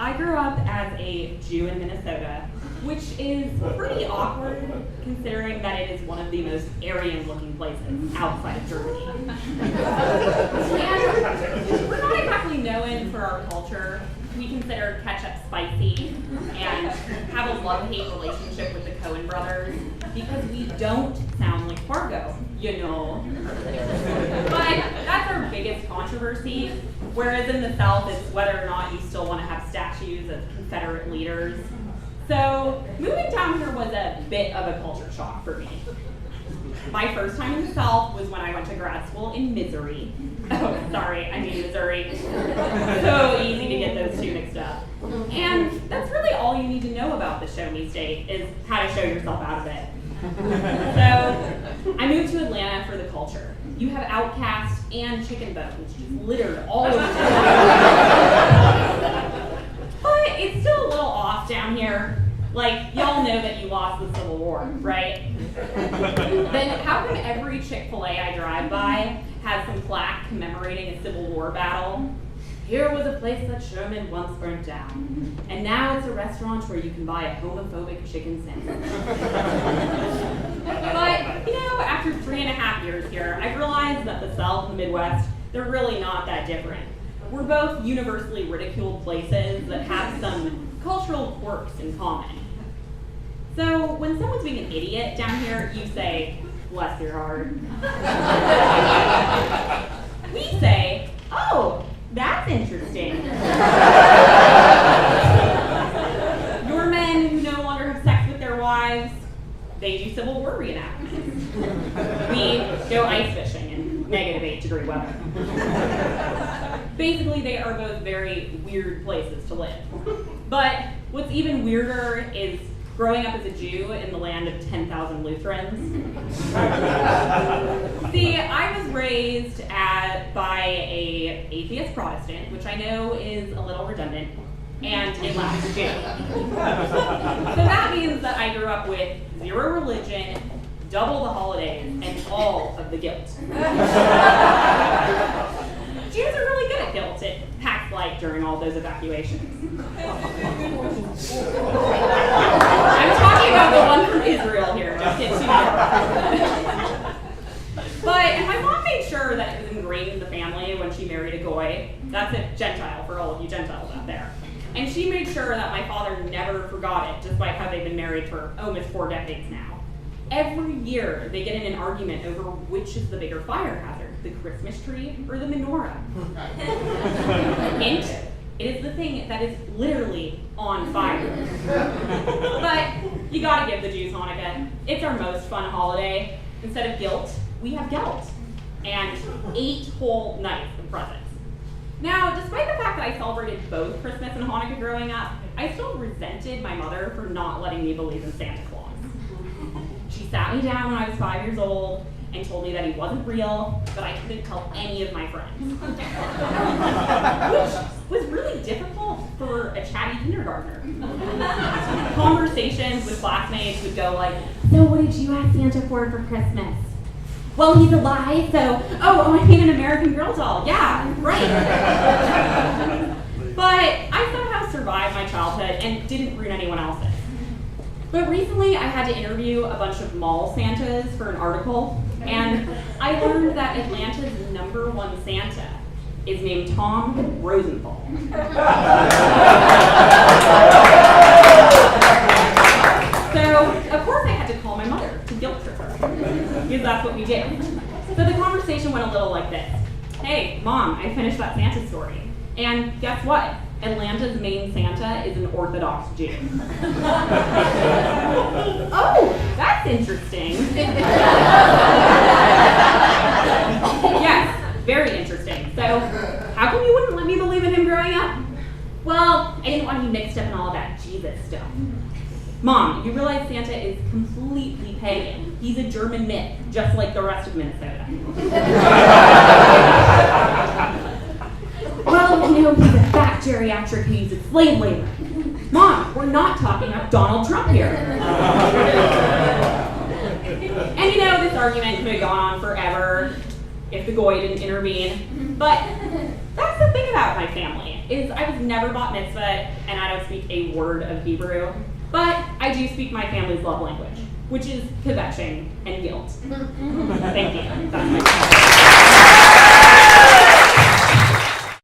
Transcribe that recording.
I grew up as a Jew in Minnesota, which is pretty awkward considering that it is one of the most Aryan-looking places outside of Germany. And we're not exactly known for our culture. We consider ketchup spicy and have a love-hate relationship with the Coen brothers because we don't sound like Fargo, you know. But that's our biggest controversy, whereas in the South it's whether or not you still want to have statues of Confederate leaders. So moving down here was a bit of a culture shock for me. My first time in the South was when I went to grad school in Missouri. Oh, sorry, I mean Missouri. So easy to get those two mixed up. And that's really all you need to know about the Show Me State, is how to show yourself out of it. So I moved to Atlanta for the culture. You have Outcast and Chicken Bones just littered all over the place. But it's still a little off down here. Like, y'all know that you lost the Civil War, right? Then how come every Chick-fil-A I drive by has some plaque commemorating a Civil War battle? Here was a place that Sherman once burnt down, and now it's a restaurant where you can buy a homophobic chicken sandwich. But, you know, after 3.5 years here, I've realized that the South and the Midwest, they're really not that different. We're both universally ridiculed places that have some cultural quirks in common. So when someone's being an idiot down here, you say, bless your heart. We say, oh, that's interesting. Your men who no longer have sex with their wives, they do Civil War reenactments. We go ice fishing in -8-degree weather. Basically, they are both very weird places to live. But what's even weirder is growing up as a Jew in the land of 10,000 Lutherans. See, I was raised by a atheist Protestant, which I know is a little redundant, and a Latin Jew. So that means that I grew up with 0 religion, double the holidays, and all of the guilt. Jews are really good at guilt. It packs light during all those evacuations. I'm talking about the one from Israel here, don't get too nervous. But my mom made sure that it was ingrained in the family when she married a goy. That's a Gentile for all of you Gentiles out there. And she made sure that my father never forgot it, despite how they've been married for almost 4 decades now. Every year, they get in an argument over which is the bigger fire hazard, the Christmas tree or the menorah. Hint, it is the thing that is literally on fire. But you gotta give the Jews Hanukkah. It's our most fun holiday. Instead of guilt, we have gelt. And 8 whole nights of presents. Now, despite the fact that I celebrated both Christmas and Hanukkah growing up, I still resented my mother for not letting me believe in Santa Claus. She sat me down when I was 5 years old and told me that he wasn't real, but I couldn't tell any of my friends. Which was really difficult for a chatty kindergartner. Conversations with classmates would go like, so what did you ask Santa for Christmas? Well, he's alive, so, oh, I made an American Girl doll. Yeah, right. But I somehow survived my childhood and didn't ruin anyone else's. But recently, I had to interview a bunch of mall Santas for an article, and I learned that Atlanta's #1 Santa is named Tom Rosenthal. So, of course, I had to call my mother to guilt trip her, because that's what we did. So the conversation went a little like this. Hey, Mom, I finished that Santa story. And guess what? Atlanta's main Santa is an Orthodox Jew. Oh, that's interesting. Yes, very interesting. So, how come you wouldn't let me believe in him growing up? Well, I didn't want to be mixed up in all that Jesus stuff. Mom, you realize Santa is completely pagan. He's a German myth, just like the rest of Minnesota. Well, you know, he's a fat geriatric who uses slave labor. Mom, we're not talking about Donald Trump here. And you know, this argument could have gone on forever if the goy didn't intervene. But that's the the thing about my family is I was never bat mitzvah and I don't speak a word of Hebrew, but I do speak my family's love language, which is kvetching and guilt. Thank you. That's my